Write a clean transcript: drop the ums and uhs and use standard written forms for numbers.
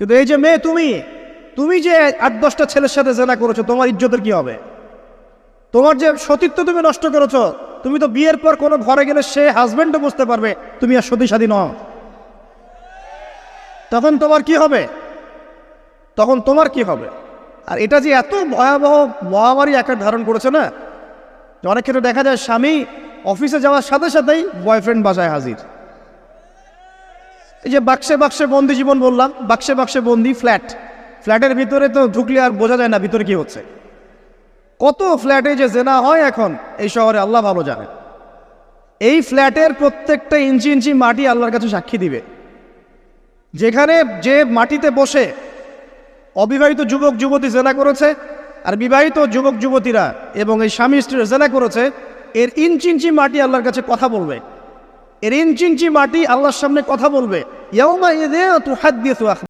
কিন্তু এই যে মেয়ে, তুমি যে 8-10টা ছেলের সাথে জেনা করেছো, তোমার ইজ্জতের কি হবে? তোমার যে সতীত্ব তুমি নষ্ট করেছো। তুমি তো বিয়ের পর কোনো ঘরে গেলে সে হাজবেন্ডও বুঝতে পারবে তুমি আর সতী সাথী নও। তখন তোমার কি হবে? আর এটা যে এত ভয়াবহ মহামারী আকার ধারণ করেছে না, যে অনেক ক্ষেত্রে দেখা যায় স্বামী অফিসে যাওয়ার সাথে সাথেই বয়ফ্রেন্ড বাসায় হাজির। এই যে বাক্সে বাক্সে বন্দি জীবন বললাম, বাক্সে বাক্সে বন্দি ফ্ল্যাটের ভিতরে তো ঢুকলে আর বোঝা যায় না ভিতরে কি হচ্ছে। কত ফ্ল্যাটে যে জেনা হয় এখন এই শহরে, আল্লাহ ভালো জানে। এই ফ্ল্যাটের প্রত্যেকটা ইঞ্চি ইঞ্চি মাটি আল্লাহর কাছে সাক্ষী দিবে। যেখানে যে মাটিতে বসে অবিবাহিত যুবক যুবতী জেনা করেছে আর বিবাহিত যুবক যুবতীরা এবং এই স্বামী স্ত্রীরা জেনা করেছে, এর ইঞ্চি ইঞ্চি মাটি আল্লাহর কাছে কথা বলবে। এর ইঞ্চি ইঞ্চি মাটি আল্লাহর সামনে কথা বলবে। ইয়াউমা ইযিন তুহাদ্দিসু